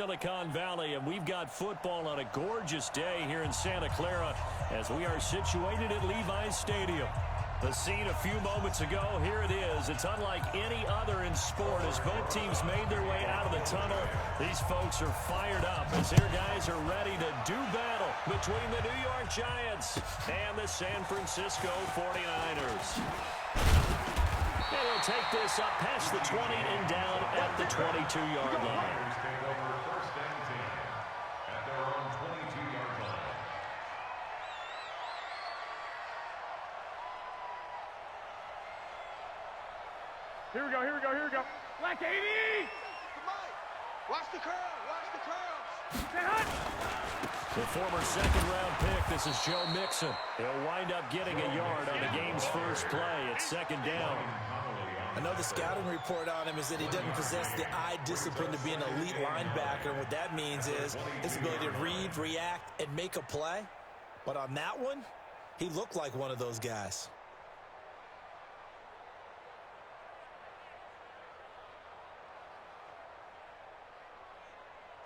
Silicon Valley, and we've got football on a gorgeous day here in Santa Clara as we are situated at Levi's Stadium. The scene a few moments ago, here it is. It's unlike any other in sport as both teams made their way out of the tunnel. These folks are fired up as their guys are ready to do battle between the New York Giants and the San Francisco 49ers. And they'll take this up past the 20 and down at the 22-yard line. Here we go. Black 80! Watch the curls. The former second-round pick, this is Joe Mixon. He'll wind up getting a yard on the game's first play. It's second down. I know the scouting report on him is that he doesn't possess the eye discipline to be an elite linebacker. And what that means is his ability to read, react, and make a play. But on that one, he looked like one of those guys.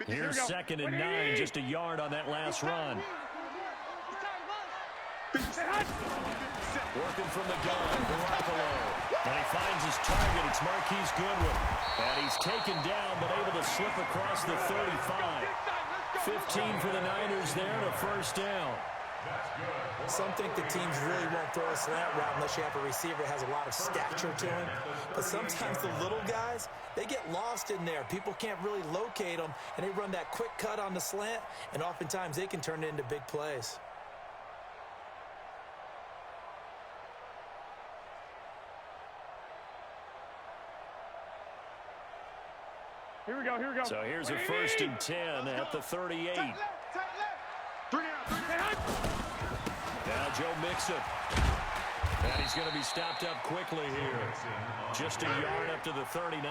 Here's second and 9, just a yard on that last run. Working from the gun, Garoppolo. And he finds his target. It's Marquise Goodwin. And he's taken down, but able to slip across the 35. 15 for the Niners there and a first down. Some think the teams really won't throw a slant route unless you have a receiver that has a lot of stature to him. But sometimes the little guys, they get lost in there. People can't really locate them, and they run that quick cut on the slant, and oftentimes they can turn it into big plays. Here we go. So here's a first and 10 at the 38. Now Joe Mixon. And he's going to be stopped up quickly here. Just a yard up to the 39.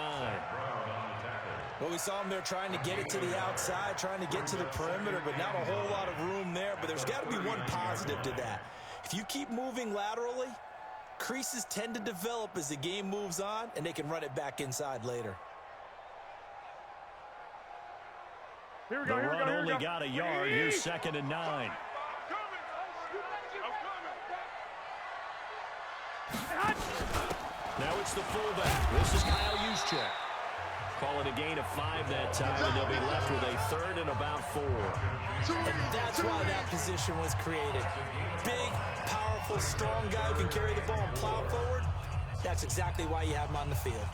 Well, we saw him there trying to get it to the outside, trying to get to the perimeter, but not a whole lot of room there. But there's got to be one positive to that. If you keep moving laterally, creases tend to develop as the game moves on, and they can run it back inside later. The run only got a yard. Here's second and 9. Now it's the fullback. This is Kyle Juszczyk. Call it a gain of 5 that time, and they'll be left with a third and about 4. And that's why that position was created. Big, powerful, strong guy who can carry the ball and plow forward. That's exactly why you have him on the field.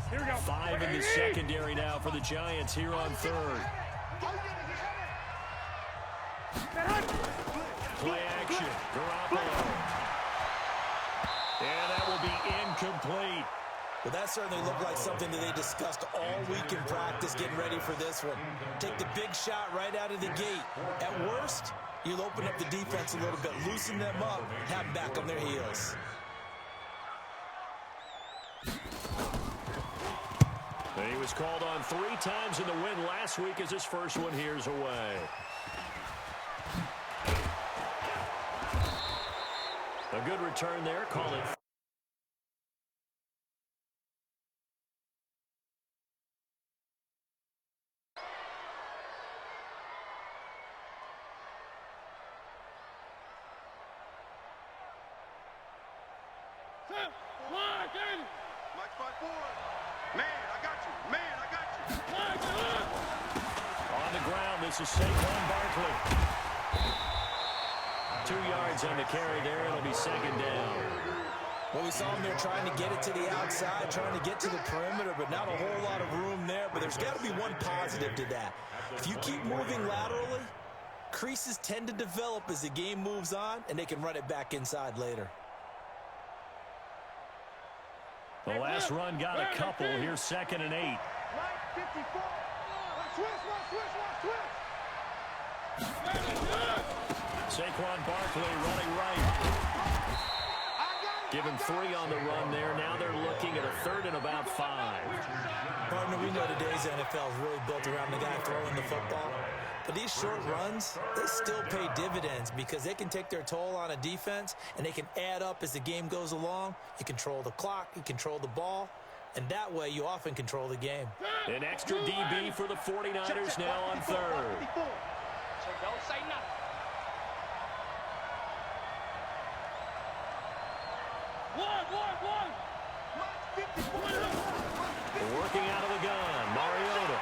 Here we go. 5 in the secondary now for the Giants here on third. Play action. Garoppolo. And that will be incomplete. Well, that certainly looked like something that they discussed all week in practice getting ready for this one. Take the big shot right out of the gate. At worst, you'll open up the defense a little bit, loosen them up, have them back on their heels. And he was called on 3 times in the win last week as his first one here's away. A good return there. Call it. Mike spot forward. Man, I got you. On the ground, this is Saquon Barkley. 2 yards on the carry there. It'll be second down. Well, we saw him there trying to get it to the outside, trying to get to the perimeter, but not a whole lot of room there. But there's got to be one positive to that. If you keep moving laterally, creases tend to develop as the game moves on, and they can run it back inside later. The last run got a couple. Here's second and 8. Saquon Barkley running right. Given 3 on the run there. Now they're looking at a third and about 5. Partner, we know today's NFL is really built around the guy throwing the football. But these short runs, they still pay dividends because they can take their toll on a defense, and they can add up as the game goes along. You control the clock, you control the ball, and that way you often control the game. An extra DB for the 49ers now on third. So don't say nothing. One. Working out of the gun, Mariota.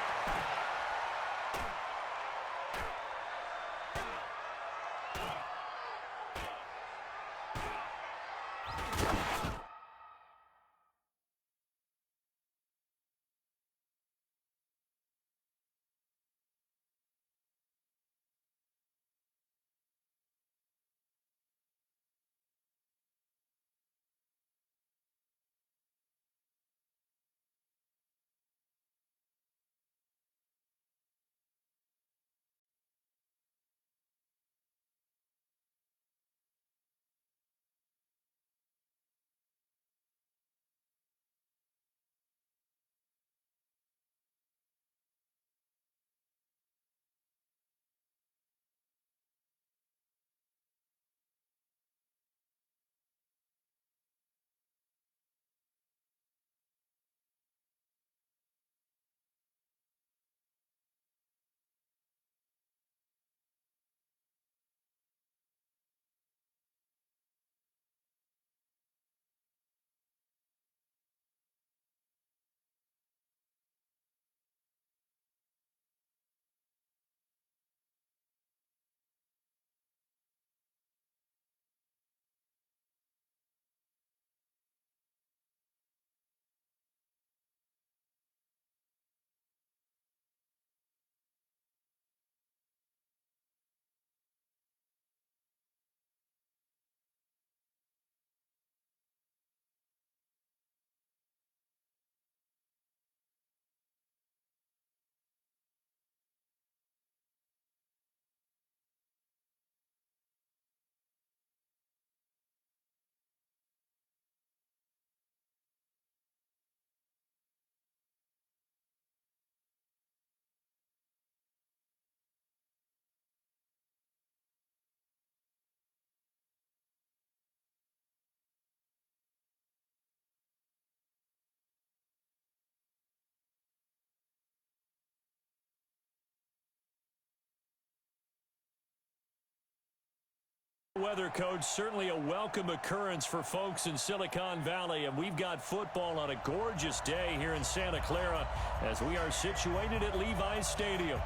Weather, Coach, certainly a welcome occurrence for folks in Silicon Valley, and we've got football on a gorgeous day here in Santa Clara as we are situated at Levi's Stadium.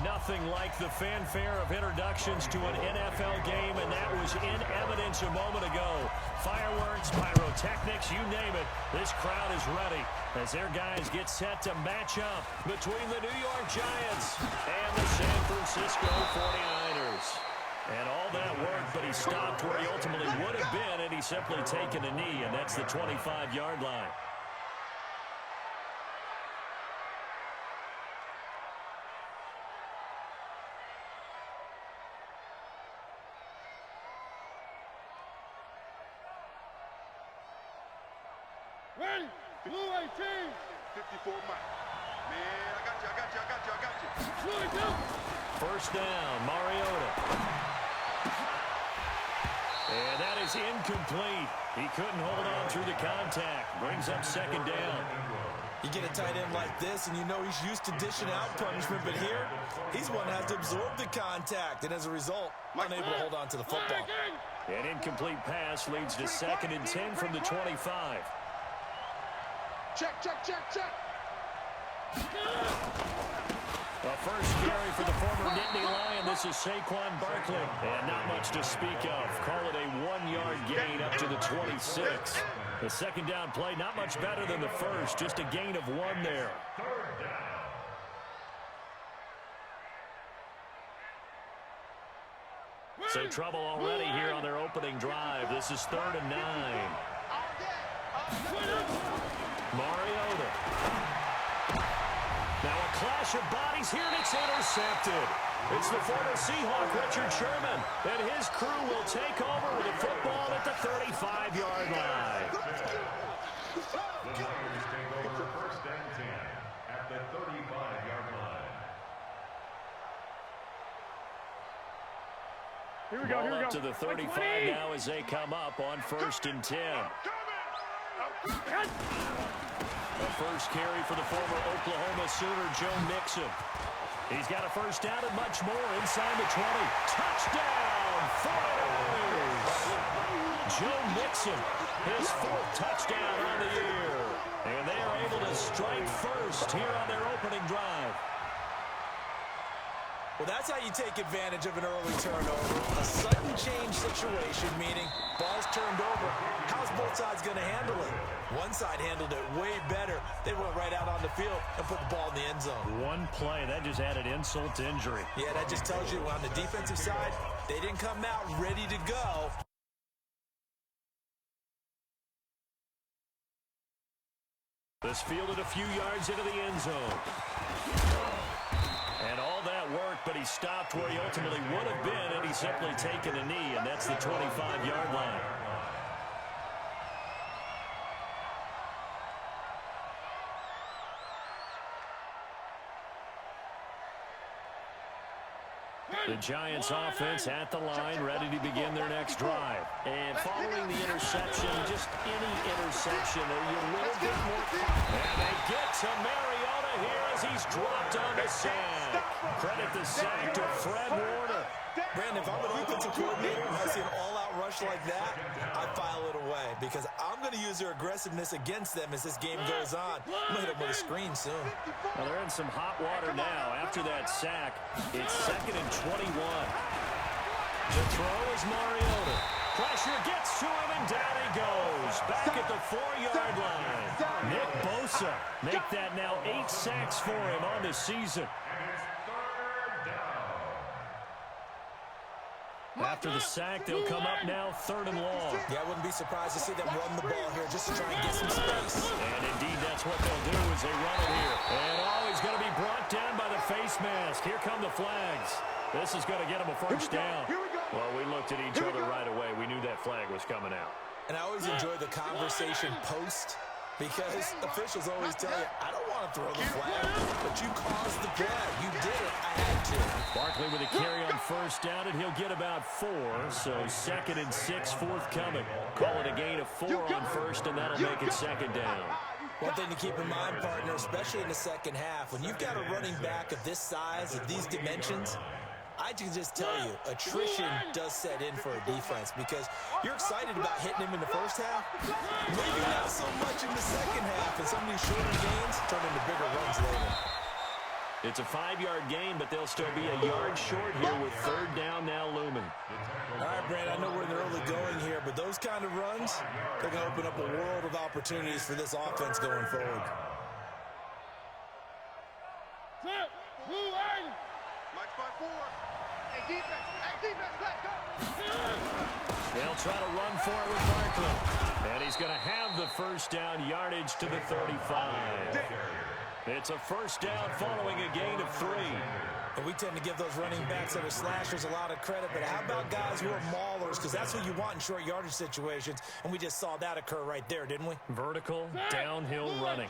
Nothing like the fanfare of introductions to an NFL game, and that was in evidence a moment ago. Fireworks, pyrotechnics, you name it. This crowd is ready as their guys get set to match up between the New York Giants and the San Francisco 49ers. And all that worked, but he stopped where he ultimately would have been, and he's simply taken a knee, and that's the 25-yard line. Ready? Blue 18. 54 Mike. Man, I got you. First down, Mariota. And that is incomplete. He couldn't hold on through the contact. Brings up second down. You get a tight end like this, and you know he's used to dishing out punishment, but here, he's one that has to absorb the contact, and as a result, unable to hold on to the football. An incomplete pass leads to 2nd and 10 from the 25. Check. A first carry for the former Nittany Lion. This is Saquon Barkley. And not much to speak of. Call it a 1-yard gain up to the 26. The second down play, not much better than the first. Just a gain of 1 there. So trouble already here on their opening drive. This is 3rd and 9. Mariota. Now a clash of bodies here, and it's intercepted. It's the former Seahawk, Richard Sherman, and his crew will take over with the football at the 35-yard line. The Lions take over 1st and 10 at the 35-yard line. Here we go, Ball here we go. up to the 35 now as they come up on 1st and 10. The first carry for the former Oklahoma Sooner, Joe Mixon. He's got a first down and much more inside the 20. Touchdown, 49ers! Joe Mixon, his 4th touchdown on the year. And they are able to strike first here on their opening drive. Well, that's how you take advantage of an early turnover. A sudden change situation, meaning ball's turned over. How's both sides going to handle it? One side handled it way better. They went right out on the field and put the ball in the end zone. One play, that just added insult to injury. Yeah, that just tells you on the defensive side, they didn't come out ready to go. This fielded a few yards into the end zone. And all that work, but he stopped where he ultimately would have been, and he's simply taken a knee, and that's the 25-yard line. The Giants offense at the line, ready to begin their next drive. And following the interception, just any interception, you a little bit more. And they get to Mariota here as he's dropped on the sack. Credit the sack to Fred Warner. Brandon, if I'm an offensive coordinator and I see an all-out rush like that, I file it away because I'm going to use their aggressiveness against them as this game goes on. I'm going to hit them with a screen soon. Well, they're in some hot water now. After that sack, it's 2nd and 21. The throw is Mariota. Pressure gets to him, and down he goes. Back at the 4-yard line. Nick Bosa make that now 8 sacks for him on the season. After the sack, they'll come up now 3rd and long. Yeah, I wouldn't be surprised to see them run the ball here just to try and get some space. And indeed, that's what they'll do as they run it here. And he's going to be brought down by the face mask. Here come the flags. This is going to get him a first down. Well, we looked at each other right away. We knew that flag was coming out. And I always enjoy the conversation post because officials always tell you, I don't want to throw the flag, but you caused the play. You did it. I had to. Barkley with a carry on first down, and he'll get about 4. So 2nd and 6 forthcoming. Call it a gain of 4 on first, and that'll make it 2nd down. One thing to keep in mind, partner, especially in the second half, when you've got a running back of this size, of these dimensions, I can just tell you, attrition does set in for a defense because you're excited about hitting him in the first half. Maybe not so much in the second half, and some of these shorter gains turn into bigger runs later. It's a 5-yard gain, but they'll still be a yard short here with 3rd down now looming. All right, Brand, I know we're in the early going here, but those kind of runs, they're going to open up a world of opportunities for this offense going forward. Match by 4. Hey, defense, let's go. They'll try to run for it with Barkley. And he's going to have the first down, yardage to the 35. It's a first down following a gain of 3. And we tend to give those running backs that are slashers a lot of credit, but how about guys who are maulers? Because that's what you want in short yardage situations, and we just saw that occur right there, didn't we? Vertical, downhill running.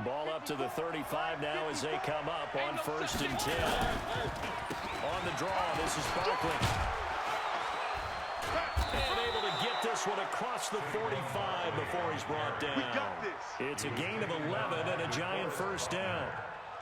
Ball up to the 35 now as they come up on 1st and 10. On the draw, this is Barkley. And able to get this one across the 45 before he's brought down. It's a gain of 11 and a Giant first down.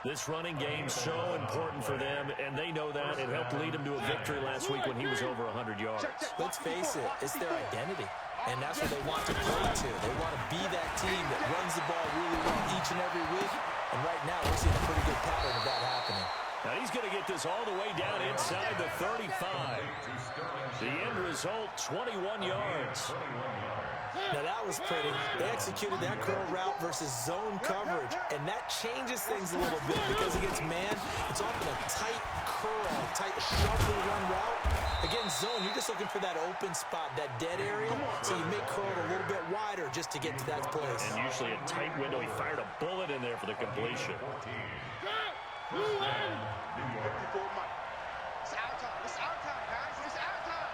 This running game so important for them, and they know that. It helped lead them to a victory last week when he was over 100 yards. Let's face it, it's their identity, and that's what they want to play to. They want to be that team that runs the ball really well each and every week, and right now we're seeing a pretty good pattern of that happening. Now he's going to get this all the way down inside the 35. The end result, 21 yards. Now that was pretty. They executed that curl route versus zone coverage, and that changes things a little bit because against man, it's often a tight curl, tight shuffle run route. Against zone, you're just looking for that open spot, that dead area, so you make curl a little bit wider just to get to that place. And usually a tight window. He fired a bullet in there for the completion. 54 Mike. It's our time. It's our time, guys. It's our time.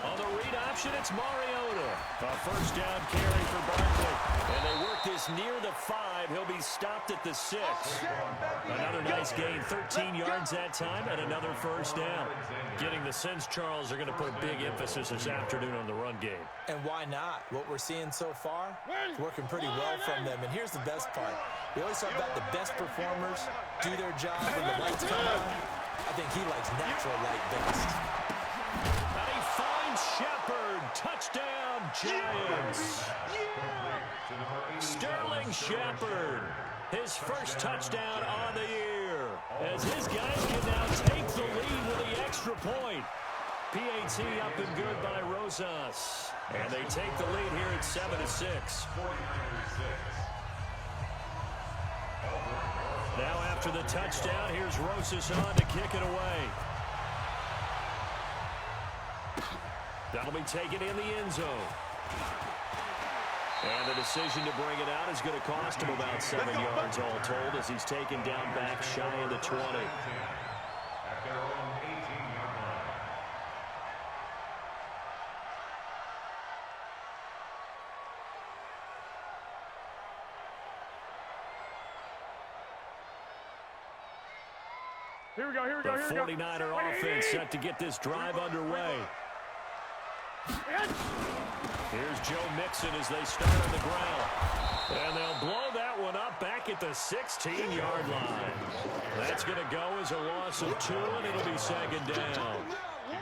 On the read option, it's Mariota. A first down carry for Barkley. And they work this near the 5. He'll be stopped at the 6. Another nice gain, 13 yards that time, and another first down. Getting the sense Charles are going to put a big emphasis this afternoon on the run game. And why not? What we're seeing so far, it's working pretty well from them. And here's the best part. We always talk about the best performers do their job when the lights come on. I think he likes natural light best. And he finds Shepard. Touchdown, Giants. Sterling Shepard. His first touchdown on the year. As his guys can now take the lead with the extra point. PAT up and good by Rosas. And they take the lead here at 7-6. Now after the touchdown, here's Rosas on to kick it away. That'll be taken in the end zone. And the decision to bring it out is going to cost him about 7 yards all told as he's taken down back shy of the 20. Here we go, here we go, here we go. The 49er offense set to get this drive underway. Here's Joe Mixon as they start on the ground. And they'll blow that one up back at the 16-yard line. That's going to go as a loss of 2, and it'll be second down.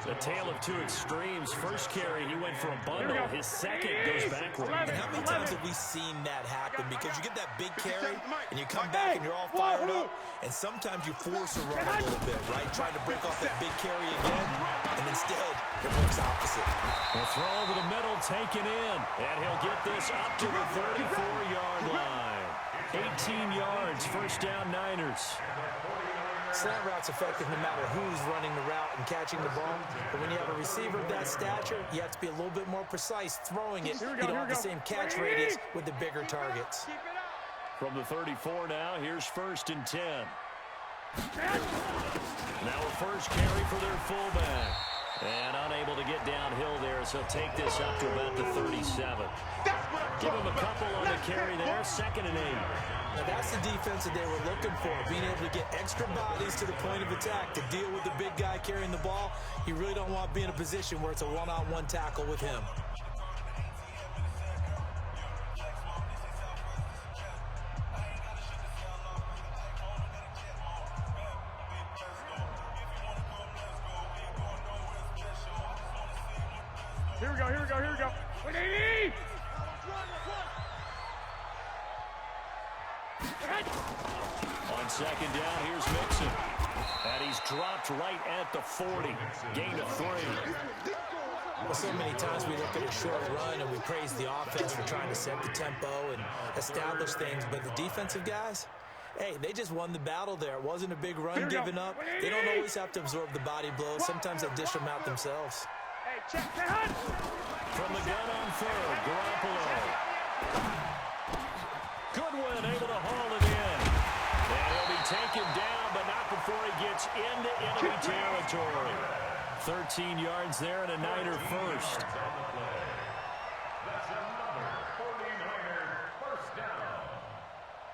The tale of two extremes. First carry, he went for a bundle. His second goes backward. And how many times have we seen that happen? Because you get that big carry, and you come back and you're all fired up, and sometimes you force a run a little bit, right? Trying to break off that big carry again, and instead it works opposite. A throw over the middle, taken in, and he'll get this up to the 34-yard line. 18 yards, first down Niners. Slant route's effective no matter who's running the route and catching the ball. But when you have a receiver of that stature, you have to be a little bit more precise throwing it. You don't have the same catch radius with the bigger targets. From the 34 now, here's first and 10. Now a first carry for their fullback. And unable to get downhill there, so take this up to about the 37. Give him a couple on the carry there, second and 8. Now that's the defense that they were looking for, being able to get extra bodies to the point of attack to deal with the big guy carrying the ball. You really don't want to be in a position where it's a one-on-one tackle with him. Here we go, here we go, here we go. On second down, here's Mixon. And he's dropped right at the 40. Gain of 3. Well, so many times we look at a short run and we praise the offense for trying to set the tempo and establish things, but the defensive guys, hey, they just won the battle there. It wasn't a big run given up. They don't always have to absorb the body blows. Sometimes they dish them out themselves. Hey, check that. From the gun on third, Garoppolo. Goodwin able to haul it in. And he'll be taken down, but not before he gets into enemy territory. 13 yards there and a Niner first. That's another 49er first down.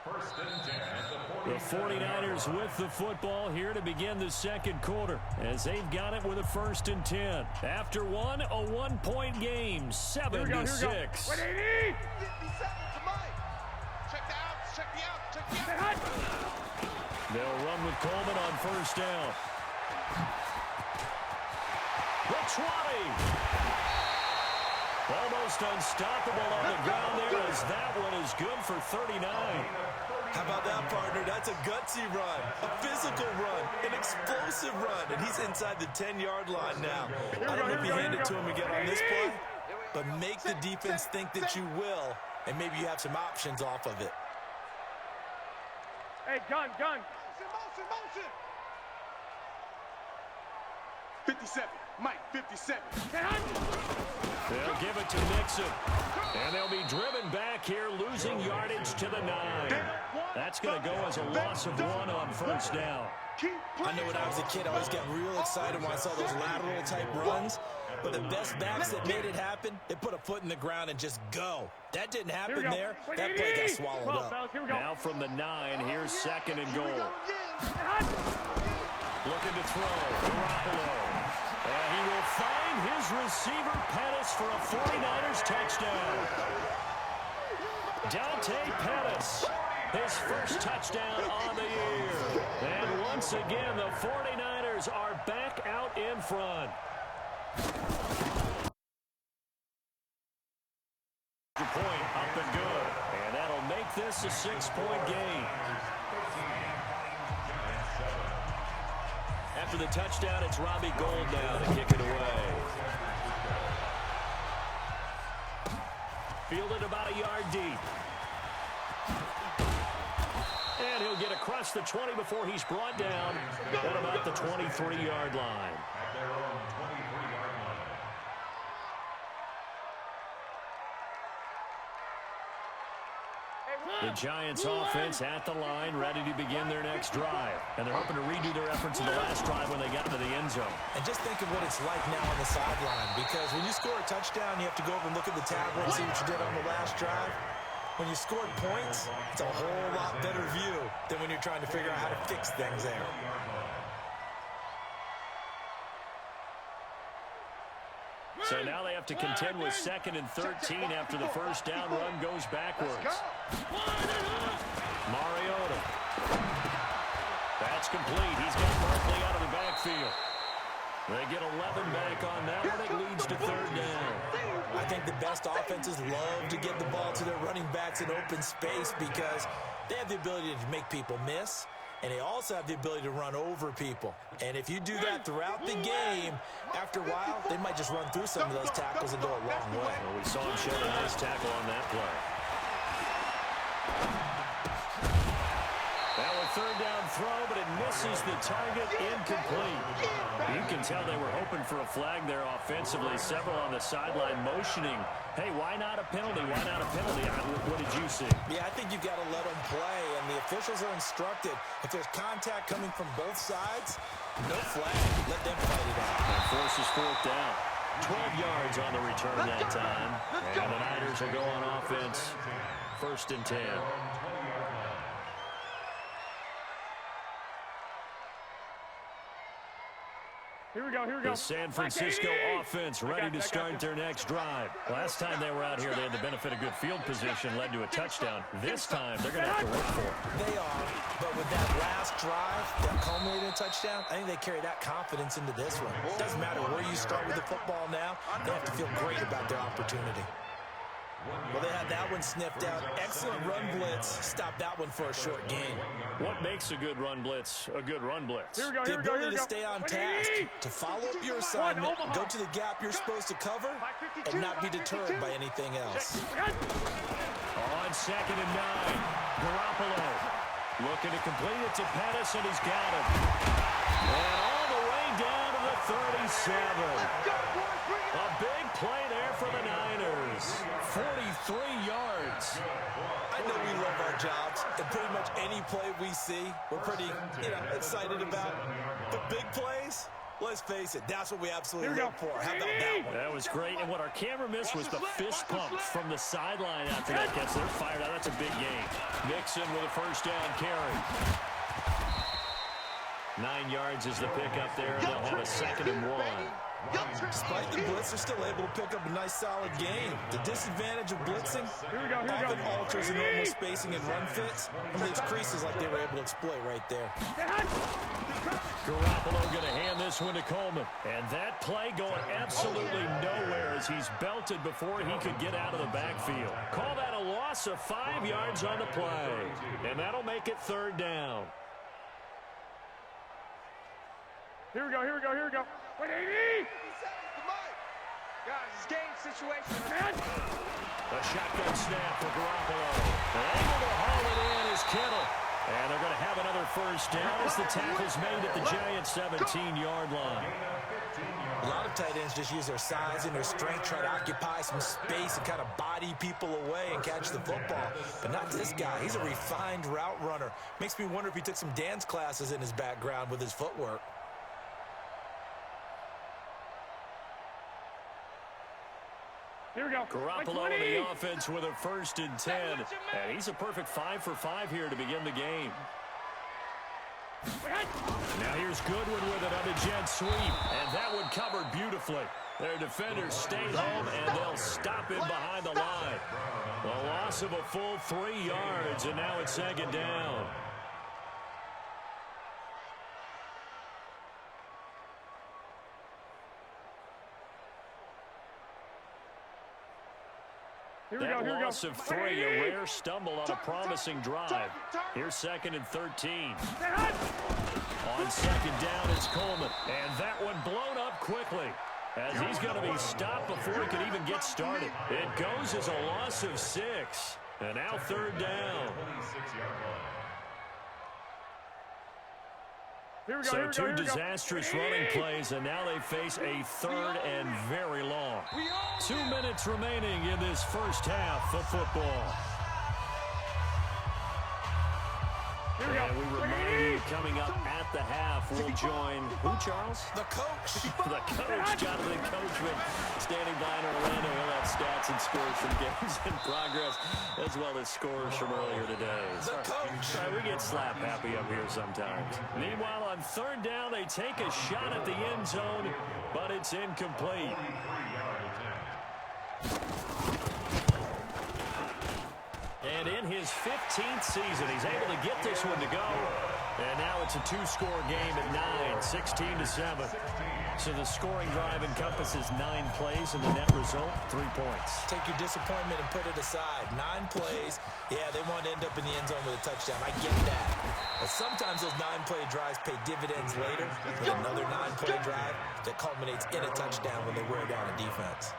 First and 10 at The 49ers with the football here to begin the second quarter as they've got it with a first and 10. After one, a one-point game, 7-6. What do you need? They'll run with Coleman on first down. The 20. Almost unstoppable on the ground there as that one is good for 39. How about that, partner? That's a gutsy run, a physical run, an explosive run, and he's inside the 10-yard line now. I don't know if you hand it to him again on this play, but make the defense think that you will, and maybe you have some options off of it. Hey, gun. Motion. 57. Mike, 57. They'll give it to Nixon. And they'll be driven back here, losing yardage to the 9. That's going to go as a loss of 1 on first down. I know when I was a kid, I always got real excited when I saw those lateral-type runs. But the best backs that made it happen, they put a foot in the ground and just go. That didn't happen there. That play got swallowed up. Now from the 9, here's 2nd and goal. Looking to throw. Garoppolo. And he will find his receiver, Pettis, for a 49ers touchdown. Dante Pettis, his first touchdown on the year. And once again, the 49ers are back out in front. Point up and good. And that'll make this a 6-point game. After the touchdown, it's Robbie Gould now to kick it away. Fielded about a yard deep. And he'll get across the 20 before he's brought down at about the 23-yard line. At their own 23-yard line. The Giants offense at the line, ready to begin their next drive. And they're hoping to redo their efforts in the last drive when they got into the end zone. And just think of what it's like now on the sideline, because when you score a touchdown, you have to go over and look at the tablet and see what you did on the last drive. When you scored points, it's a whole lot better view than when you're trying to figure out how to fix things there. So now they have to contend with 2nd and 13 after the first down run goes backwards. Mariota. That's complete. He's got Barkley out of the backfield. They get 11 back on that one. It leads to 3rd down. I think the best offenses love to get the ball to their running backs in open space because they have the ability to make people miss, and they also have the ability to run over people. And if you do that throughout the game, after a while, they might just run through some of those tackles and go a long way. Well, we saw him shed a nice tackle on that play. Now a 3rd down throw, but it misses the target, incomplete. You can tell they were hoping for a flag there offensively. Several on the sideline motioning, hey, why not a penalty? Why not a penalty? What did you see? Yeah, I think you've got to let them play, and the officials are instructed. If there's contact coming from both sides, no flag. Let them fight it out. And forces 4th down. 12 yards on the return that time. And the Niners will go on offense. 1st and 10. Here we go, here we go. The San Francisco offense ready to start their next drive. Last time they were out here, they had the benefit of good field position, led to a touchdown. This time, they're going to have to work for it. They are, but with that last drive, that culminated in a touchdown, I think they carry that confidence into this one. It doesn't matter where you start with the football now. They have to feel great about their opportunity. Well, they had that one sniffed out. Excellent run blitz. Stop that one for a short gain. What makes a good run blitz a good run blitz? Here we go, The here we go, here ability we to go. stay on task, to follow up your assignment, go to the gap you're supposed to cover, and not be deterred by anything else. On 2nd and 9, Garoppolo looking to complete it to Pettis, and he's got him. And all the way down to the 37. A big play there for the Niners. 43 yards. I know we love our jobs, and pretty much any play we see, we're pretty, excited about. But big plays, let's face it, that's what we absolutely look for. How about that one? That was great, and what our camera missed was the fist pump from the sideline after that catch. They're fired out. That's a big game. Nixon with a 1st down carry. 9 yards is the pickup there, and they'll have a 2nd and 1. Despite the blitz, they're still able to pick up a nice, solid gain. The disadvantage of blitzing often alters the normal spacing and run fits and leaves creases like they were able to exploit right there. Garoppolo going to hand this one to Coleman. And that play going absolutely nowhere as he's belted before he could get out of the backfield. Call that a loss of 5 yards on the play. And that'll make it 3rd down. Here we go, here we go, here we go. 180! Guys, it's game situation. A shotgun snap for Garoppolo. Able to haul it in is Kittle. And they're going to have another first down as the tackle's made at the Giants' 17-yard line. A lot of tight ends just use their size and their strength, try to occupy some space and kind of body people away and catch the football. But not this guy. He's a refined route runner. Makes me wonder if he took some dance classes in his background with his footwork. Here we go. Garoppolo in the offense with a 1st and 10. And he's a perfect 5 for 5 here to begin the game. Now here's Goodwin with it on the jet sweep. And that one covered beautifully. Their defenders stayed home, and they'll stop him behind the line. A loss of a full 3 yards, and now it's 2nd down. That loss of 3, a rare stumble on a promising drive. Here's 2nd and 13. On 2nd down, it's Coleman. And that one blown up quickly, as he's going to be stopped before he can even get started. It goes as a loss of 6. And now 3rd down. So 2 disastrous running plays, and now they face a 3rd and very long. 2 minutes remaining in this first half of football. And we remind you, coming up at the half, we'll join who, Charles? The coach. The coach, Jonathan Coachman, standing by in Orlando. He'll have stats and scores from games in progress, as well as scores from earlier today. The coach. We get slap happy up here sometimes. Meanwhile, on 3rd down, they take a shot at the end zone, but it's incomplete. And in his 15th season, he's able to get this one to go. And now it's a 2-score game at 9, 16-7. So the scoring drive encompasses 9 plays, and the net result, 3 points. Take your disappointment and put it aside. 9 plays. Yeah, they want to end up in the end zone with a touchdown. I get that. But sometimes those 9-play drives pay dividends later with another 9-play drive that culminates in a touchdown when they wear down a defense.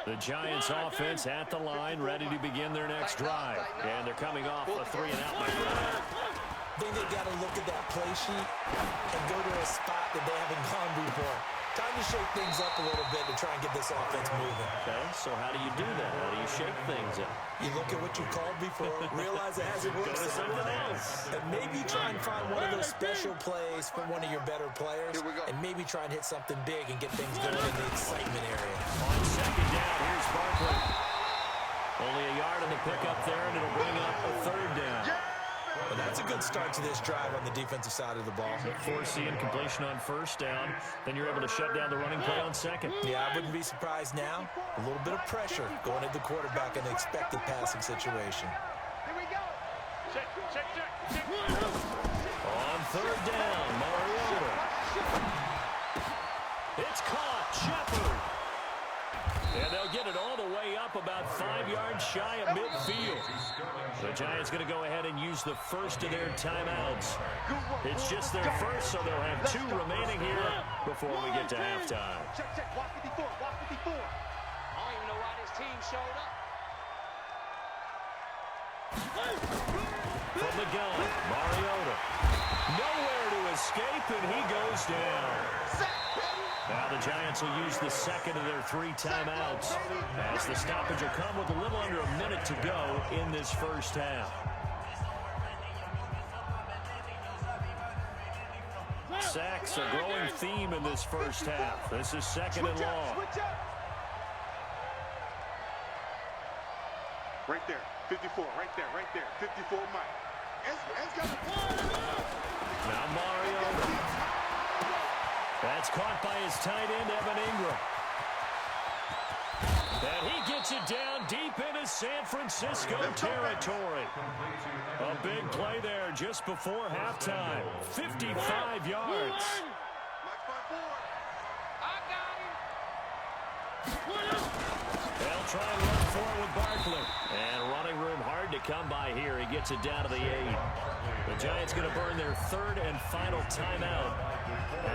The Giants offense at the line, ready to begin their next drive. And they're coming off a 3-and-out, my friend. I think they've got to look at that play sheet and go to a spot that they haven't gone before. Time to shake things up a little bit to try and get this offense moving. Okay, so how do you do that? How do you shake things up? You look at what you called before, realize it hasn't worked. Go to something else. And maybe try and find one of those special plays from one of your better players. And maybe try and hit something big and get things going in the excitement area. On 2nd down, here's Barkley. Only a yard on the pickup there, and it'll bring up a 3rd down. Well, that's a good start to this drive on the defensive side of the ball. Forcing completion on 1st down. Then you're able to shut down the running play on 2nd. Yeah, I wouldn't be surprised now. A little bit of pressure going at the quarterback in the expected passing situation. Here we go. Check. On 3rd down, Mariota. It's caught, Shepard. And they'll get it all the way up about 5 yards shy of midfield. The Giants going to go ahead and use the first of their timeouts. It's just their first, so they'll have 2 remaining here before we get to halftime. Check. Watch 54. Watch 54. I don't even know why this team showed up. From the gun, Mariota. Nowhere to escape, and he goes down. Now the Giants will use the 2nd of their 3 timeouts, as the stoppage will come with a little under a minute to go in this first half. Sacks, a growing theme in this first half. This is 2nd and long. Right there, 54, right there, 54 Mike. Now Mariota. That's caught by his tight end, Evan Ingram. And he gets it down deep into San Francisco territory. A big play there just before halftime. 55 yards. They'll try and run for it with Barkley. And running room hard to come by here. He gets it down to the 8. The Giants going to burn their 3rd and final timeout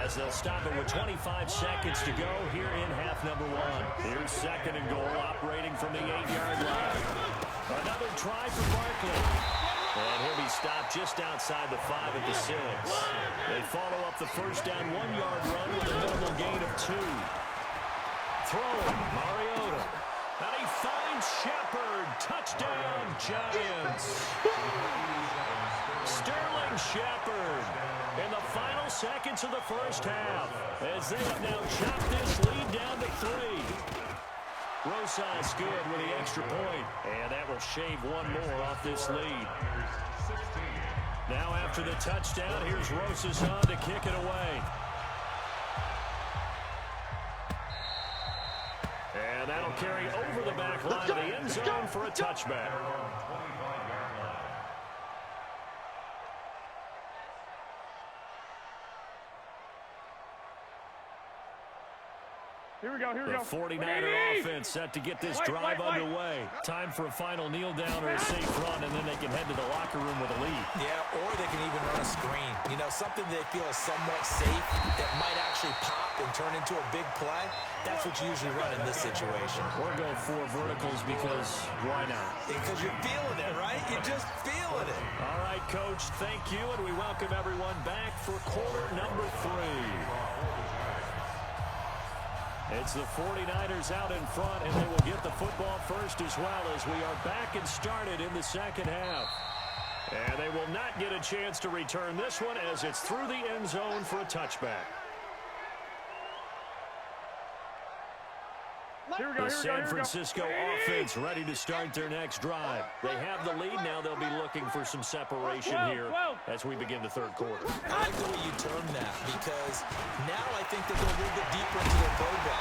As they'll stop it with 25 seconds to go here in half number one. Here's second and goal, operating from the 8-yard line. Another try for Barkley. And he'll be stopped just outside the 5 at the 6. They follow up the first down 1-yard run with a minimal gain of 2. Throwing, Mariota. And he finds Shepard. Touchdown, Giants. Sterling Shepard in the final seconds of the first half, as they have now chopped this lead down to 3. Rosas good with the extra point, and that will shave one more off this lead. Now after the touchdown, here's Rosas on to kick it away. And that'll carry over the back line of the end zone for a touchback. Here we go, here we The go. 49er offense set to get this drive underway. Time for a final kneel down or a safe run, and then they can head to the locker room with a lead. Yeah, or they can even run a screen. You know, something they feel is somewhat safe that might actually pop and turn into a big play. That's what you usually run in this situation. Or go 4 verticals because why not? Because you're feeling it, right? You're just feeling it. All right, Coach, thank you, and we welcome everyone back for quarter number 3. It's the 49ers out in front, and they will get the football first as well as we are back and started in the second half. And they will not get a chance to return this one as it's through the end zone for a touchback. Here we go, The here we go, San here we go. Francisco offense ready to start their next drive. They have the lead now. They'll be looking for some separation here as we begin the third quarter. I like the way you term that because now I think they go a little bit deeper into their program.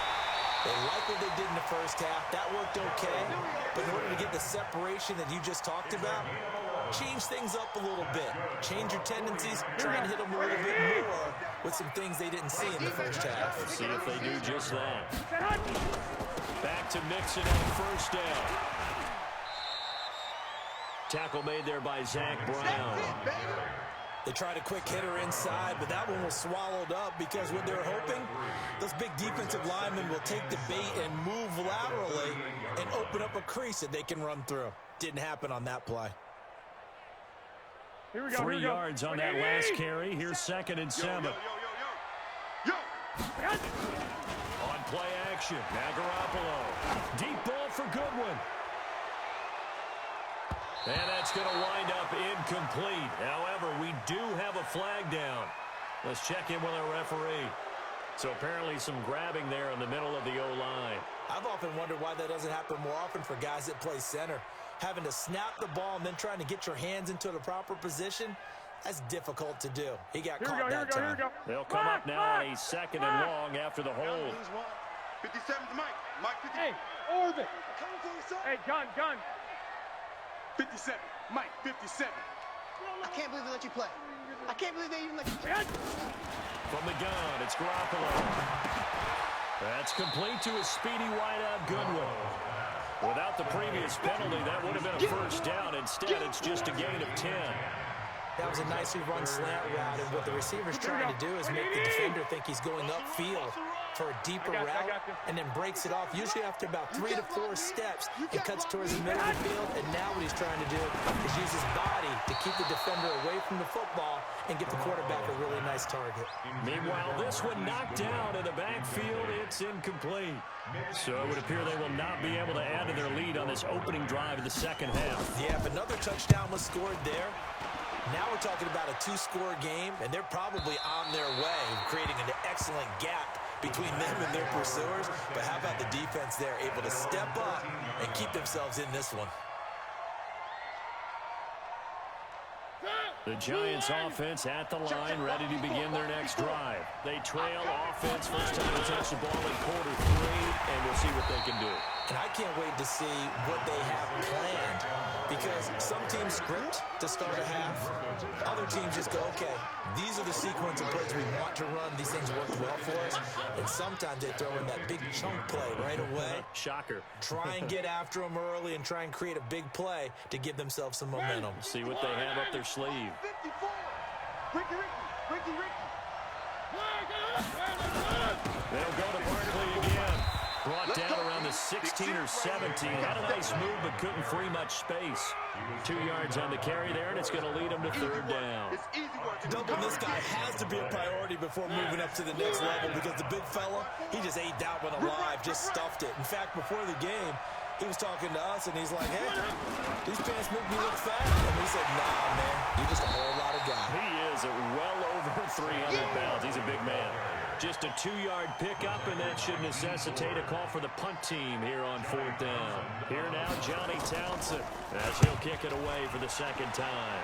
They like what they did in the first half. That worked okay. But in order to get the separation that you just talked about, change things up a little bit. Change your tendencies. Try and hit them a little bit more with some things they didn't see in the first half. See if they do just that. Back to Mixon on first down. Tackle made there by Zach Brown. They tried a quick hitter inside, but that one was swallowed up because what they're hoping, those big defensive linemen will take the bait and move laterally and open up a crease that they can run through. Didn't happen on that play. Here we go, 3 yards on that last carry. Here's second and 7. On play action, now Garoppolo. Deep ball for Goodwin. And that's going to wind up incomplete. However, we do have a flag down. Let's check in with our referee. So apparently some grabbing there in the middle of the O-line. I've often wondered why that doesn't happen more often for guys that play center. Having to snap the ball and then trying to get your hands into the proper position, that's difficult to do. He got caught that time. Here we go. They'll come up now on a second and long after the hold. 57's Mike. Mike 50. Hey, orbit. Hey, gun. 57. Mike 57. I can't believe they let you play. I can't believe they even let you play. From the gun, it's Garoppolo. That's complete to a speedy wideout Goodwin. Without the previous penalty, that would have been a first down. Instead, it's just a gain of 10. That was a nicely run slant route, and what the receiver's trying to do is make the defender think he's going upfield for a deeper route, and then breaks it off, usually after about 3 to 4 steps, and cuts towards the middle of the field. And now what he's trying to do is use his body to keep the defender away from the football and get the quarterback a really nice target. Meanwhile, this one knocked down in the backfield. It's incomplete. So it would appear they will not be able to add to their lead on this opening drive of the second half. Yeah, if another touchdown was scored there, now we're talking about a 2-score game, and they're probably on their way, creating an excellent gap between them and their pursuers. But how about the defense there, able to step up and keep themselves in this one? The Giants offense at the line, ready to begin their next drive. They trail offense, first time to touch the ball in quarter 3, and we'll see what they can do. And I can't wait to see what they have planned, because some teams script to start a half. Other teams just go, okay, these are the sequence of plays we want to run. These things work well for us. And sometimes they throw in that big chunk play right away. Shocker. Try and get after them early and try and create a big play to give themselves some momentum. See what they have up their sleeve. 54. Ricky. They'll go to Barkley again. Brought down around the 16 or 17. Had a nice move, but couldn't free much space. 2 yards on the carry there, and it's going to lead them to third down. Doubling this guy has to be a priority before moving up to the next level because the big fella, he just ate that one alive, just stuffed it. In fact, before the game, he was talking to us, and he's like, hey, these pants make me look fat. And we said, nah, man, you're just a whole lot of guy. He is at well over 300 pounds. He's a big man. Just a 2-yard pickup, and that should necessitate a call for the punt team here on fourth down. Here now, Johnny Townsend, as he'll kick it away for the second time.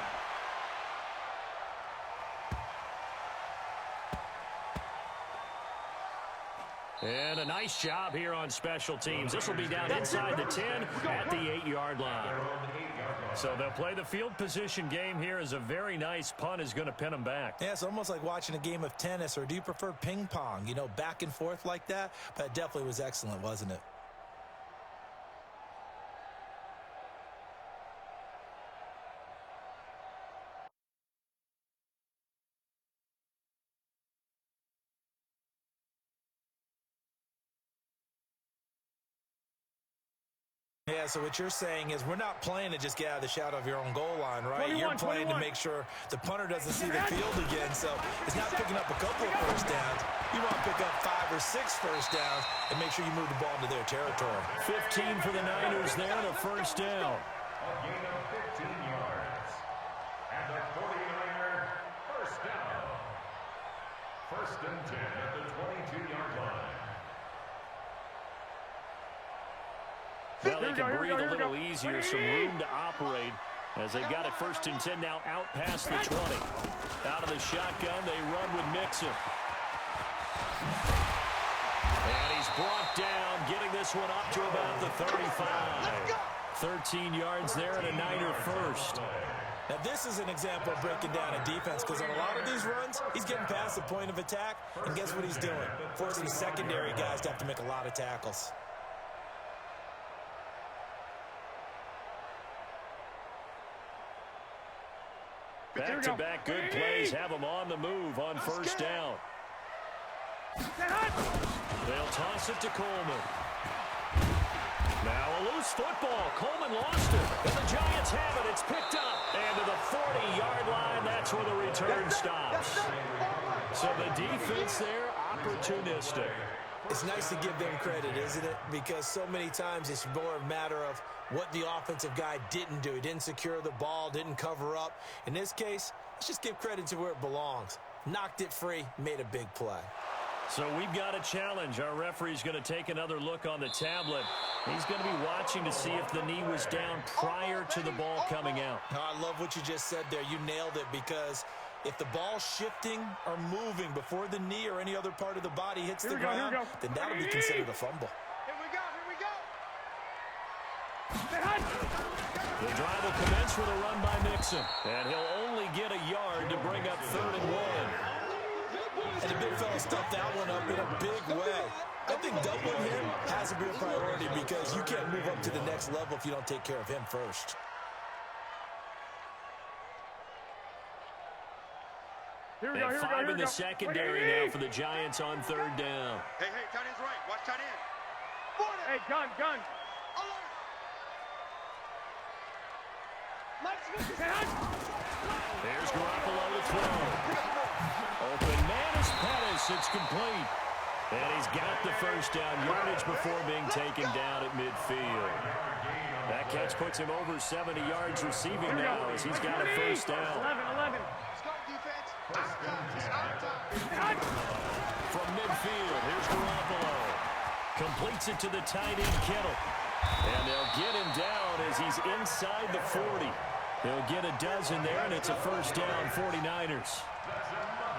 And a nice job here on special teams. This will be down inside the 10 at the 8-yard line. So they'll play the field position game here as a very nice punt is going to pin them back. Yeah, it's almost like watching a game of tennis, or do you prefer ping pong? You know, back and forth like that? But it definitely was excellent, wasn't it? Yeah, so what you're saying is we're not playing to just get out of the shadow of your own goal line, right? 21, you're playing 21. to make sure the punter doesn't see the field again. So it's not picking up a couple of first downs. You want to pick up 5 or 6 first downs and make sure you move the ball into their territory. 15 for the Niners there and a first down. A gain of 15 yards. And the 49er first down. First and 10 at the 22-yard line. Well, they can breathe a little easier, some room to operate as they've got it first and 10 now out past the 20. Out of the shotgun, they run with Mixon. And he's brought down, getting this one up to about the 35. 13 yards there and a Niner first. Now, this is an example of breaking down a defense because on a lot of these runs, he's getting past the point of attack, and guess what he's doing? Forcing secondary guys to have to make a lot of tackles. Back-to-back good plays have them on the move on first down. They'll toss it to Coleman. Now a loose football. Coleman lost it. And the Giants have it. It's picked up. And to the 40-yard line, that's where the return stops. So the defense there, opportunistic. It's nice to give them credit, isn't it? Because so many times it's more a matter of what the offensive guy didn't do. He didn't secure the ball, didn't cover up. In this case, let's just give credit to where it belongs. Knocked it free, made a big play. So we've got a challenge. Our referee's going to take another look on the tablet. He's going to be watching to see if the knee was down prior to the ball coming out. I love what you just said there. You nailed it, because if the ball's shifting or moving before the knee or any other part of the body hits the ground, then that'll be considered a fumble. Here we go, here we go. The drive will commence with a run by Mixon. And he'll only get a yard to bring up 3rd and 1. And the big fella stuffed that one up in a big way. I think doubling him has to be a priority because you can't move up to the next level if you don't take care of him first. They have 5 in the secondary now for the Giants on 3rd down. Hey, tight end's right. Watch tight end. Hey, gun. There's Garoppolo to throw. Open man is Pettis. It's complete. And he's got the first down yardage before being taken down at midfield. That catch puts him over 70 yards receiving now as he's got a first down. 11. Let's go, defense. Out. From midfield, here's Garoppolo. Completes it to the tight end, Kittle. And they'll get him down as he's inside the 40. He'll get a dozen there, and it's a first down, 49ers.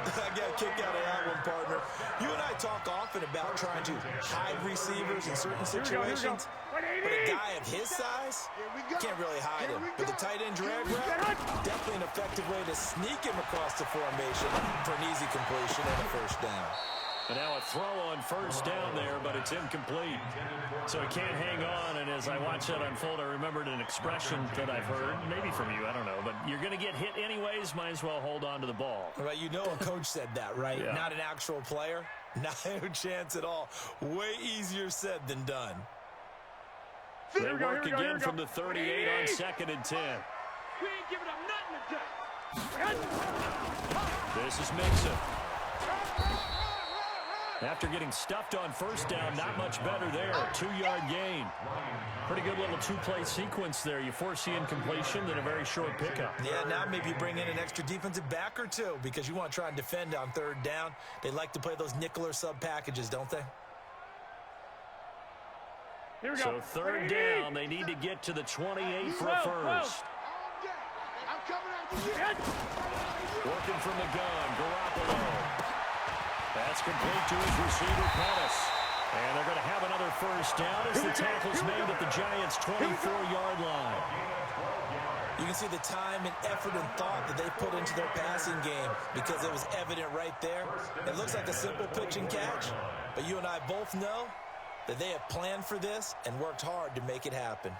I got a kick out of that one, partner. You and I talk often about trying to hide receivers in certain situations, but a guy of his size can't really hide him. But the tight end drag route, definitely an effective way to sneak him across the formation for an easy completion and a first down. And now a throw on first down there, but it's incomplete. So he can't hang on, and as I watch that unfold, I remembered an expression that I've heard, maybe from you, I don't know, but you're going to get hit anyways, might as well hold on to the ball. Right, you know a coach said that, right? Yeah. Not an actual player. Not a chance at all. Way easier said than done. They work again from the 38 on 2nd and 10. We ain't giving up nothing today. This is Mixon. After getting stuffed on first down, not much better there. 2-yard gain. Pretty good little two-play sequence there. You force the incompletion, then a very short pickup. Yeah, now maybe you bring in an extra defensive back or two because you want to try and defend on 3rd down. They like to play those nickel or sub packages, don't they? Here we So go. 3rd down, they need to get to the 28 for a first. I'm coming after you. Working from the gun, Garoppolo. That's complete to his receiver, Pettis. And they're going to have another first down as the tackle's made at the Giants' 24-yard line. You can see the time and effort and thought that they put into their passing game because it was evident right there. It looks like a simple pitch and catch, but you and I both know that they have planned for this and worked hard to make it happen.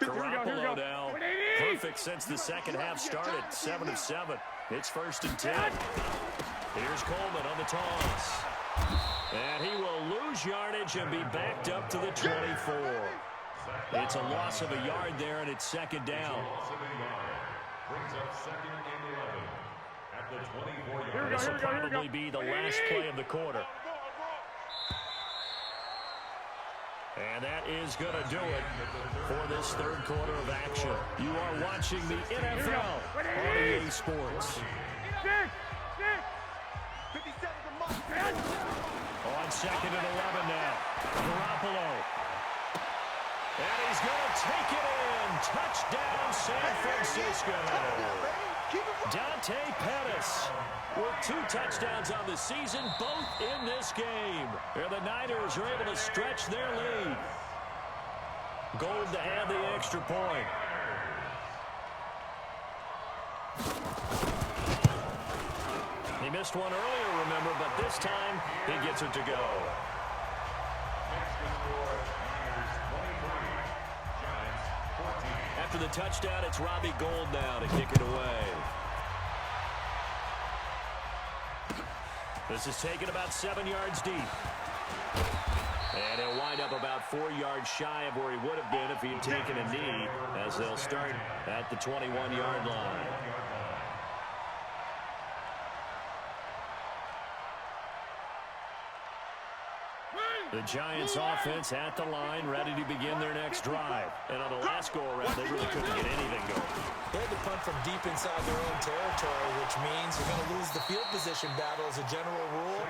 Garoppolo now. Perfect since the second half started. 7 of 7. It's 1st and 10. Here's Coleman on the toss. And he will lose yardage and be backed up to the 24. It's a loss of a yard there, and it's 2nd down. Brings up 2nd and 11 at the 24-yard. This will probably be the last play of the quarter. And that is going to do it for this 3rd quarter of action. You are watching the NFL on EA Sports. 57 On 2nd and 11 now. Garoppolo. And he's going to take it in. Touchdown, San Francisco. Dante Pettis with 2 touchdowns on the season, both in this game. And the Niners are able to stretch their lead. Gold to add the extra point. He missed one earlier, remember, but this time he gets it to go. After the touchdown, it's Robbie Gould now to kick it away. This is taken about 7 yards deep. And he'll wind up about 4 yards shy of where he would have been if he had taken a knee, as they'll start at the 21-yard line. The Giants offense at the line, ready to begin their next drive. And on the last go-around, they really couldn't get anything going. They had to punt from deep inside their own territory, which means you're going to lose the field position battle as a general rule.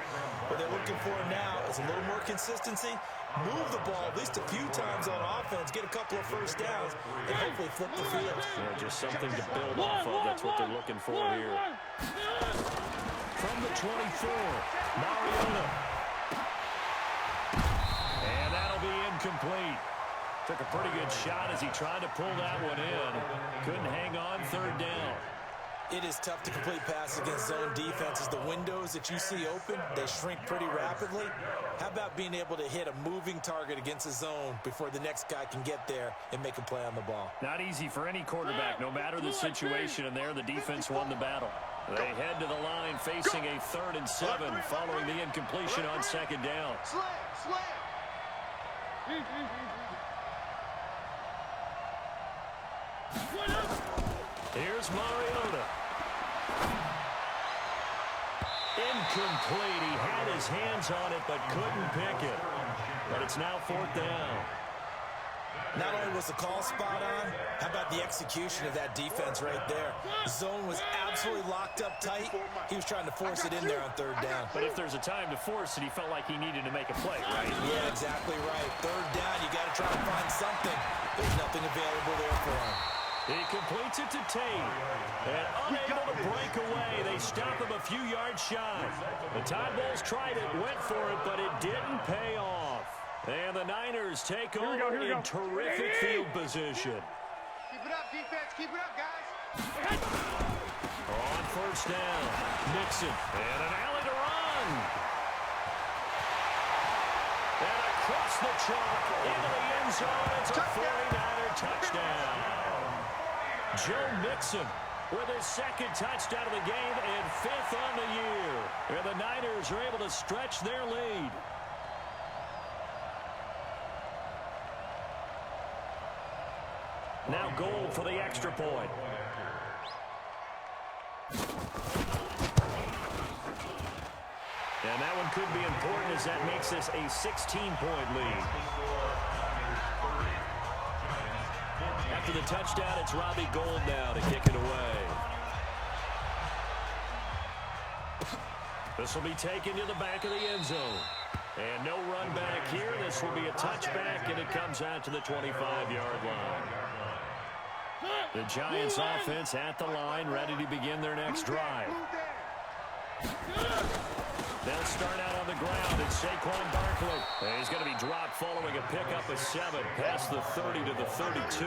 What they're looking for now is a little more consistency, move the ball at least a few times on offense, get a couple of first downs, and hopefully flip the field. Yeah, just something to build off of. That's what they're looking for here. From the 24, Mariota. And that'll be incomplete. Took a pretty good shot as he tried to pull that one in. Couldn't hang on 3rd down. It is tough to complete passes against zone defenses. The windows that you see open, they shrink pretty rapidly. How about being able to hit a moving target against a zone before the next guy can get there and make a play on the ball? Not easy for any quarterback, no matter the situation, and there the defense won the battle. They head to the line facing a 3rd and 7 following the incompletion on 2nd down. Slam, slam. Here's Mariota. Incomplete. He had his hands on it but couldn't pick it. But it's now 4th down. Not only was the call spot on, how about the execution of that defense right there? The zone was absolutely locked up tight. He was trying to force it in there on 3rd down. But if there's a time to force it, he felt like he needed to make a play, right? Yeah, exactly right. 3rd down, you got to try to find something. There's nothing available there for him. He completes it to Tate. And unable to break away, they stop him a few yards shy. The Tide Bulls tried it, went for it, but it didn't pay off. And the Niners take over in terrific field position. Keep it up, defense. Keep it up, guys. On first down, Nixon. And an alley to run. And across the chalk into the end zone. It's a 49er touchdown. Joe Mixon with his second touchdown of the game and 5th on the year. And the Niners are able to stretch their lead. Now goal for the extra point. And that one could be important as that makes this a 16-point lead. After the touchdown, it's Robbie Gould now to kick it away. This will be taken to the back of the end zone. And no run back here. This will be a touchback, and it comes out to the 25-yard line. The Giants offense at the line, ready to begin their next drive. They'll start out on the ground. It's Saquon Barkley. And he's going to be dropped following a pickup of 7 past the 30 to the 32.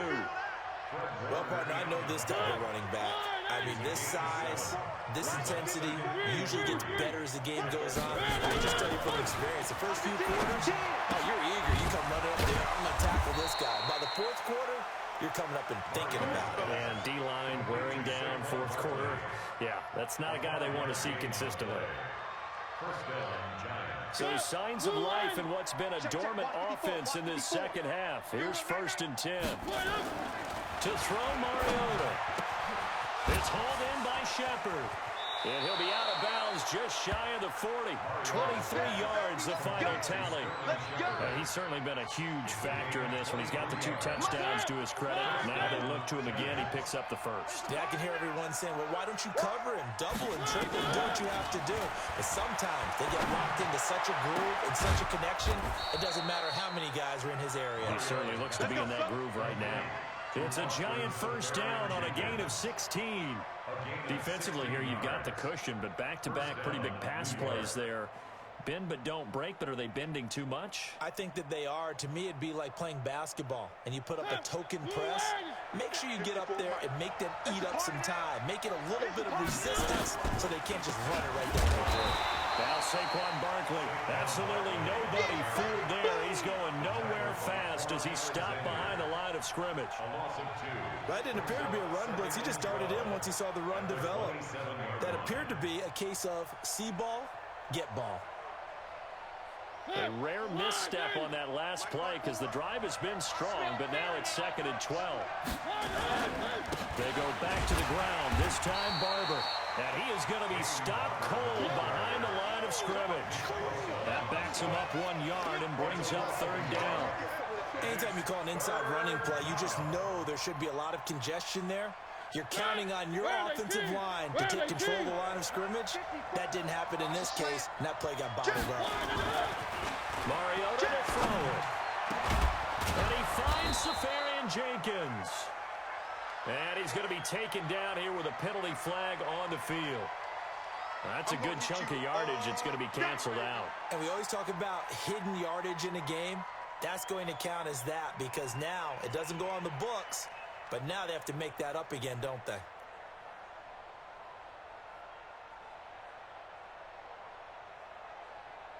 Well, partner, I know this type of running back. I mean, this size, this intensity usually gets better as the game goes on. I just tell you from experience, the first few quarters, oh, you're eager. You come running up there, I'm going to tackle this guy. By the fourth quarter, you're coming up and thinking about it. And D-line wearing down fourth quarter. Yeah, that's not a guy they want to see consistently. So signs of life in what's been a dormant offense in this second half. Here's 1st and 10. To throw Mariota. It's hauled in by Shepard. And he'll be out of bounds just shy of the 40. 23 yards, the final tally. He's certainly been a huge factor in this one. He's got the 2 touchdowns to his credit. Now they look to him again. He picks up the first. Yeah, I can hear everyone saying, well, why don't you cover him? Double and triple and do what you have to do. But sometimes they get locked into such a groove and such a connection, it doesn't matter how many guys are in his area. He certainly looks to be in that groove right now. It's a giant first down on a gain of 16. Defensively here, you've got the cushion, but back-to-back pretty big pass plays there. Bend but don't break, but are they bending too much? I think that they are. To me, it'd be like playing basketball, and you put up a token press. Make sure you get up there and make them eat up some time. Make it a little bit of resistance so they can't just run it right down their throat. Now Saquon Barkley, absolutely nobody fooled there. He's going nowhere fast as he stopped behind the line of scrimmage. That didn't appear to be a run blitz. He just darted in once he saw the run develop. That appeared to be a case of see ball, get ball. A rare misstep on that last play because the drive has been strong, but now it's 2nd and 12. They go back to the ground, this time Barber. And he is going to be stopped cold behind the line of scrimmage. That backs him up 1 yard and brings up 3rd down. Anytime you call an inside running play, you just know there should be a lot of congestion there. You're counting on your offensive line to take control of the line of scrimmage. That didn't happen in this case, and that play got bottled up. Mariota to throw it. And he finds Safarian Jenkins. And he's going to be taken down here with a penalty flag on the field. That's a good chunk of yardage. It's going to be canceled out. And we always talk about hidden yardage in a game. That's going to count as that because now it doesn't go on the books, but now they have to make that up again, don't they?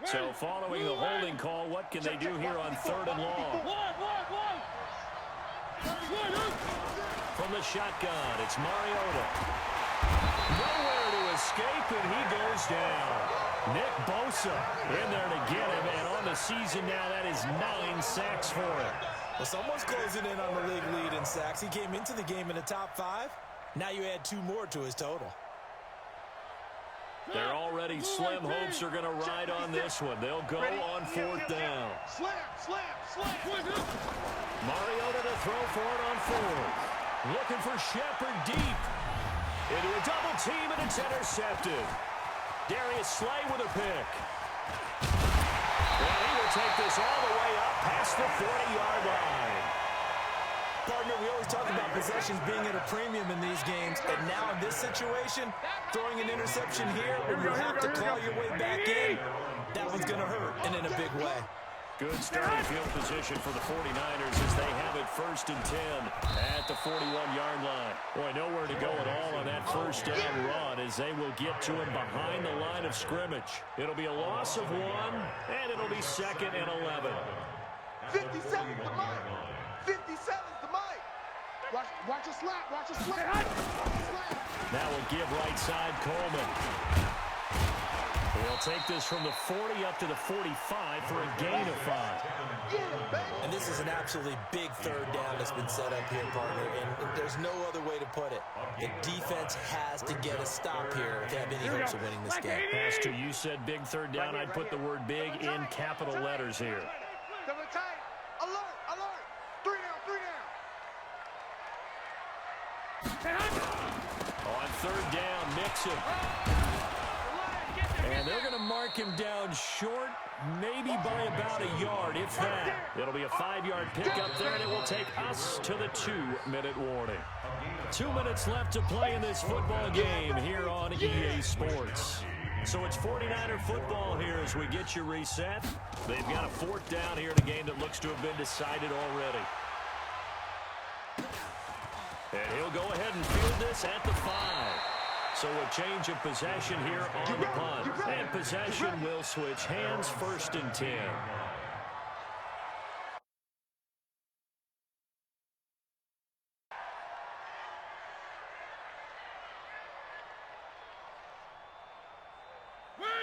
So following the holding call, what can they do here on 3rd and long? From the shotgun, it's Mariota. Nowhere to escape, and he goes down. Nick Bosa in there to get him, and on the season now, that is 9 sacks for him. Well, someone's closing in on the league lead in sacks. He came into the game in the top 5. Now you add 2 more to his total. They're already slim hopes are going to ride on this one. They'll go on 4th down. Slam. Mariota to throw for it on 4th. Looking for Shepard deep. Into a double team, and it's intercepted. Darius Slay with a pick. And he will take this all the way up past the 40-yard line. Partner, we always talk about possessions being at a premium in these games, and now in this situation, throwing an interception here when you have to claw your way back in, that one's going to hurt, and in a big way. Good starting field position for the 49ers as they have it 1st and 10 at the 41-yard line. Boy, nowhere to go at all on that first down run as they will get to him behind the line of scrimmage. It'll be a loss of 1, and it'll be 2nd and 11. 57's the mic. 57's the mic. Watch a slap. Watch a slap. Now we'll give right side Coleman. He'll take this from the 40 up to the 45 for a gain of 5. And this is an absolutely big third down that's been set up here, partner, and there's no other way to put it. The defense has to get a stop here if they have any hopes of winning this game. Pastor, you said big third down. I'd put the word big in capital letters here. Double tight. Alert, alert. 3 down. On third down, Mixon. And they're going to mark him down short, maybe by about a yard, if that. It'll be a 5-yard pickup there, and it will take us to the 2-minute warning. 2 minutes left to play in this football game here on EA Sports. So it's 49er football here as we get you reset. They've got a 4th down here in a game that looks to have been decided already. And he'll go ahead and field this at the 5. So a change of possession here on the punt. And possession will switch hands, 1st and 10.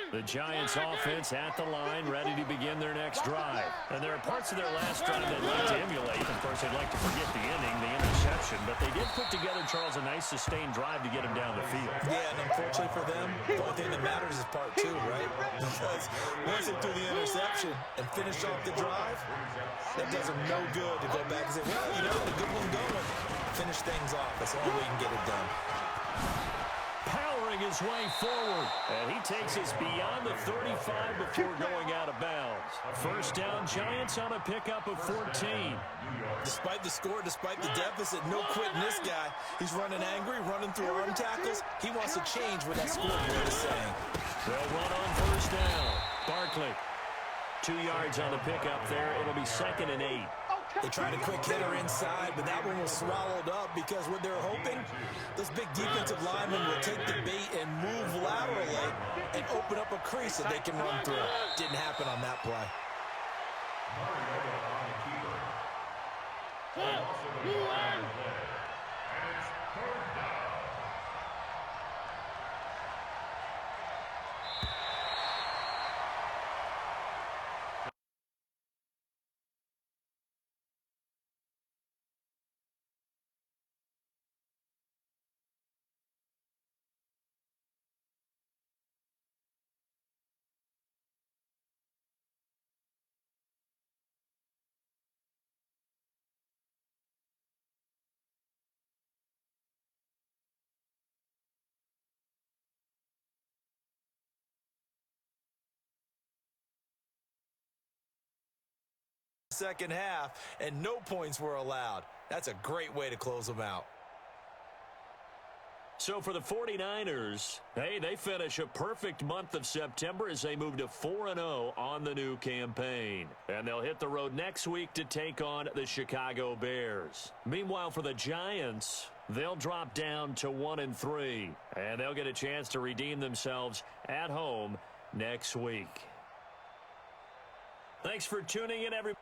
The Giants offense at the line, ready to begin their next drive. And there are parts of their last drive they'd like to emulate. Of course, they'd like to forget the ending, the interception. But they did put together, Charles, a nice sustained drive to get him down the field. Yeah, and unfortunately for them, the only thing that matters is part 2, right? Because once they do the interception and finish off the drive, that does them no good to go back and say, well, you know, the good one going. Finish things off. That's the only way you can get it done. Powering his way forward, and he takes us beyond the 35 before going out of bounds. 1st down, Giants on a pickup of 14. Despite the score, despite the deficit, no quitting this guy. He's running angry, running through arm tackles. He wants to change what that scoreboard is saying. They'll run on 1st down. Barkley, 2 yards on the pickup there. It'll be 2nd and 8. They tried a quick hitter inside, but that one was swallowed up because what they're hoping, those big defensive linemen will take the bait and move laterally and open up a crease that they can run through. Didn't happen on that play. Second half, and no points were allowed. That's a great way to close them out. So for the 49ers, hey, they finish a perfect month of September as they move to 4-0 on the new campaign. And they'll hit the road next week to take on the Chicago Bears. Meanwhile, for the Giants, they'll drop down to 1-3, and they'll get a chance to redeem themselves at home next week. Thanks for tuning in, everybody.